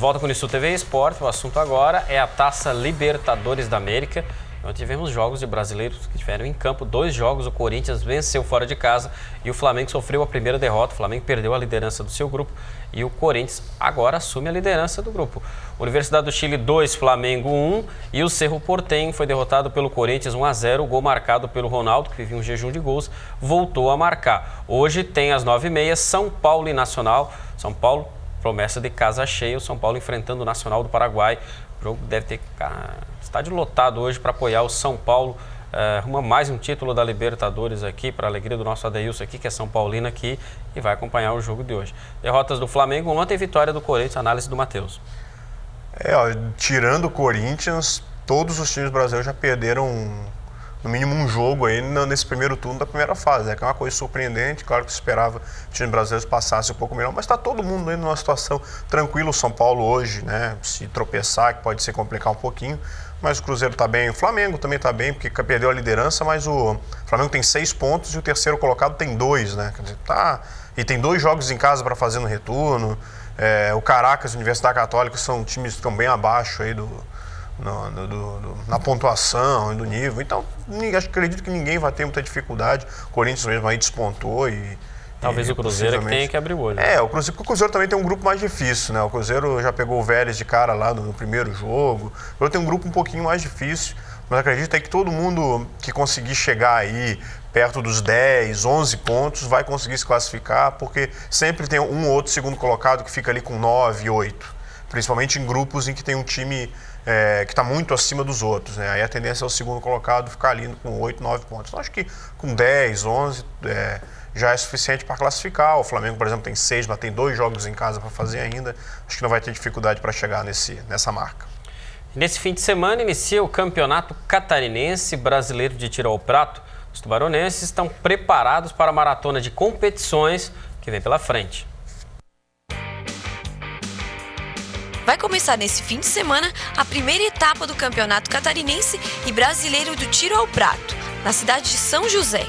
volta com o Unisul TV Esporte. O assunto agora é a Taça Libertadores da América. Nós tivemos jogos de brasileiros que estiveram em campo. 2 jogos, o Corinthians venceu fora de casa e o Flamengo sofreu a primeira derrota. O Flamengo perdeu a liderança do seu grupo e o Corinthians agora assume a liderança do grupo. Universidade do Chile 2, Flamengo 1 e o Cerro Porteño foi derrotado pelo Corinthians 1-0. O gol marcado pelo Ronaldo, que vivia um jejum de gols, voltou a marcar. Hoje tem às 9h30 São Paulo e Nacional. São Paulo, promessa de casa cheia, o São Paulo enfrentando o Nacional do Paraguai. O jogo deve ter estádio lotado hoje para apoiar o São Paulo. Arruma mais um título da Libertadores aqui, para a alegria do nosso Adeilson aqui, que é São Paulino aqui, e vai acompanhar o jogo de hoje. Derrotas do Flamengo, ontem vitória do Corinthians, análise do Matheus. Tirando o Corinthians, todos os times brasileiros já perderam no mínimo um jogo aí nesse primeiro turno da primeira fase, que é uma coisa surpreendente. Claro que se esperava que os times brasileiros passassem um pouco melhor, mas está todo mundo aí numa situação tranquila. O São Paulo hoje, se tropeçar, que pode se complicar um pouquinho, mas o Cruzeiro está bem, o Flamengo também está bem, porque perdeu a liderança, mas o Flamengo tem 6 pontos e o terceiro colocado tem 2, né? Quer dizer, e tem 2 jogos em casa para fazer no retorno. O Caracas e a Universidade Católica são times que estão bem abaixo aí na pontuação e do nível. Então, acredito que ninguém vai ter muita dificuldade. O Corinthians mesmo aí despontou e... Talvez o Cruzeiro que tenha que abrir o olho. Porque o Cruzeiro também tem um grupo mais difícil, né? O Cruzeiro já pegou o Vélez de cara lá no primeiro jogo. O Cruzeiro tem um grupo um pouquinho mais difícil, mas acredito que todo mundo que conseguir chegar aí perto dos 10, 11 pontos vai conseguir se classificar, porque sempre tem um ou outro segundo colocado que fica ali com 9, 8. Principalmente em grupos em que tem um time que está muito acima dos outros, né? Aí a tendência é o segundo colocado ficar ali com 8, 9 pontos. Então, acho que com 10, 11... já é suficiente para classificar. O Flamengo, por exemplo, tem 6, mas tem 2 jogos em casa para fazer ainda. Acho que não vai ter dificuldade para chegar nessa marca. Nesse fim de semana inicia o Campeonato Catarinense Brasileiro de Tiro ao Prato. Os tubaronenses estão preparados para a maratona de competições que vem pela frente. Vai começar nesse fim de semana a primeira etapa do Campeonato Catarinense e Brasileiro do Tiro ao Prato, na cidade de São José.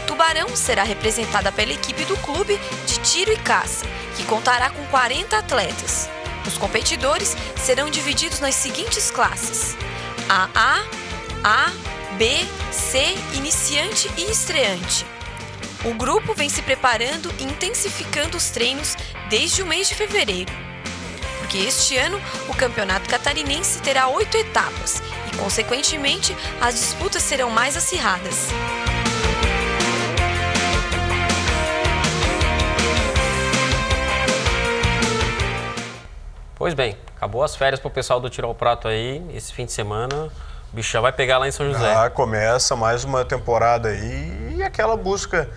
Tubarão será representada pela equipe do Clube de Tiro e Caça, que contará com 40 atletas. Os competidores serão divididos nas seguintes classes: AA, A, B, C, iniciante e estreante. O grupo vem se preparando e intensificando os treinos desde o mês de fevereiro, porque este ano o Campeonato Catarinense terá 8 etapas e, consequentemente, as disputas serão mais acirradas. Pois bem, acabou as férias para o pessoal do Tiro ao Prato aí. Esse fim de semana o bichão vai pegar lá em São José. Começa mais uma temporada aí e aquela busca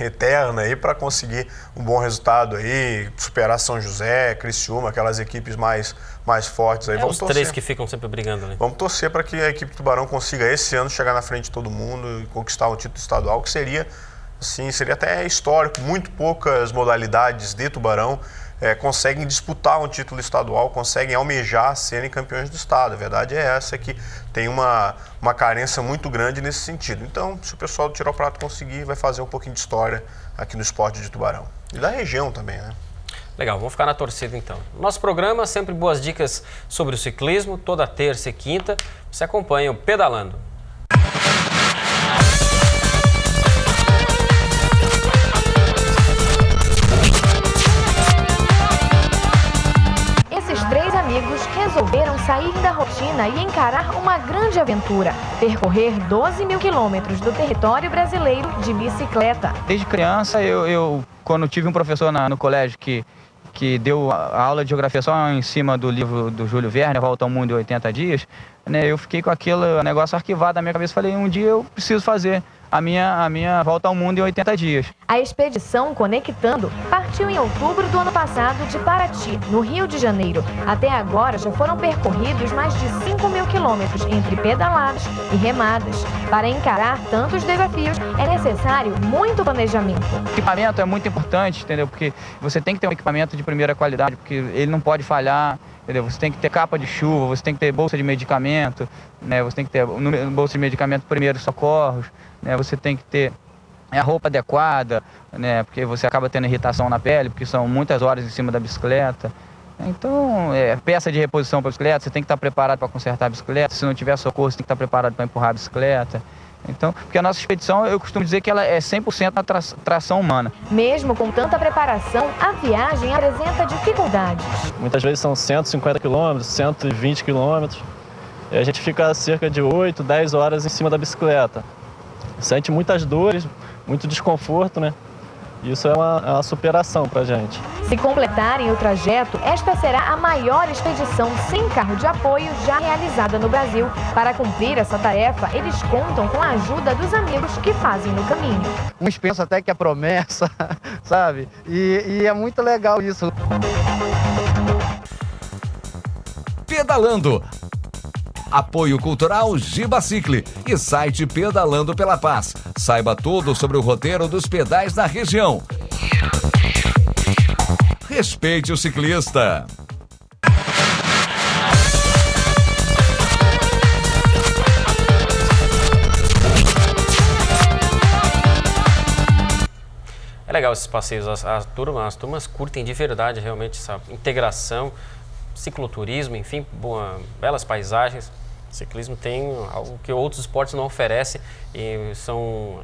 eterna aí para conseguir um bom resultado aí, superar São José, Criciúma, aquelas equipes mais fortes aí. Vamos os torcer. 3 que ficam sempre brigando ali. Vamos torcer para que a equipe do Tubarão consiga esse ano chegar na frente de todo mundo e conquistar o título estadual, que seria até histórico. Muito poucas modalidades de Tubarão conseguem disputar um título estadual, conseguem almejar serem campeões do estado. A verdade é essa, que tem uma carência muito grande nesse sentido. Então, se o pessoal do Tiro ao Prato conseguir, vai fazer um pouquinho de história aqui no esporte de Tubarão. E da região também, né? Legal, vamos ficar na torcida então. Nosso programa, sempre boas dicas sobre o ciclismo, toda terça e quinta. Você acompanha o Pedalando. Resolveram sair da rotina e encarar uma grande aventura: percorrer 12 mil quilômetros do território brasileiro de bicicleta. Desde criança, eu quando tive um professor no colégio que deu a aula de geografia só em cima do livro do Júlio Verne, Volta ao Mundo em 80 Dias, né, eu fiquei com aquele negócio arquivado na minha cabeça. Falei, um dia eu preciso fazer a minha volta ao mundo em 80 dias. A expedição Conectando partiu em outubro do ano passado de Paraty, no Rio de Janeiro. Até agora já foram percorridos mais de 5 mil quilômetros entre pedaladas e remadas. Para encarar tantos desafios é necessário muito planejamento. O equipamento é muito importante, entendeu? Porque você tem que ter um equipamento de primeira qualidade, porque ele não pode falhar. Entendeu? Você tem que ter capa de chuva, você tem que ter bolsa de medicamento, né? Você tem que ter bolsa de medicamento primeiros socorros, né? Você tem que ter a roupa adequada, né? Porque você acaba tendo irritação na pele, porque são muitas horas em cima da bicicleta. Então, peça de reposição para a bicicleta, você tem que estar preparado para consertar a bicicleta. Se não tiver socorro, você tem que estar preparado para empurrar a bicicleta. Então, porque a nossa expedição, eu costumo dizer que ela é 100% na tração humana. Mesmo com tanta preparação, a viagem apresenta dificuldades. Muitas vezes são 150 km, 120 km. E a gente fica cerca de 8, 10 horas em cima da bicicleta. Sente muitas dores, muito desconforto, né? Isso é uma superação pra gente. Se completarem o trajeto, esta será a maior expedição sem carro de apoio já realizada no Brasil. Para cumprir essa tarefa, eles contam com a ajuda dos amigos que fazem no caminho. Uns pensam até que é promessa, sabe? E é muito legal isso. Pedalando. Apoio Cultural Gibacicle e site Pedalando pela Paz. Saiba tudo sobre o roteiro dos pedais na região. Respeite o ciclista. É legal esses passeios, as turmas curtem de verdade realmente essa integração, cicloturismo, enfim, belas paisagens. O ciclismo tem algo que outros esportes não oferecem e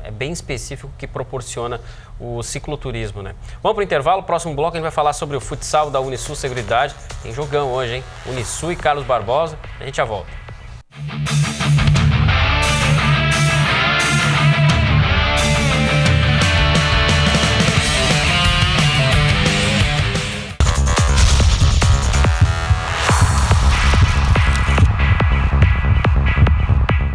é bem específico que proporciona o cicloturismo, né? Vamos para o intervalo, próximo bloco a gente vai falar sobre o futsal da Unisul Seguridade. Tem jogão hoje, hein? Unisul e Carlos Barbosa, a gente já volta.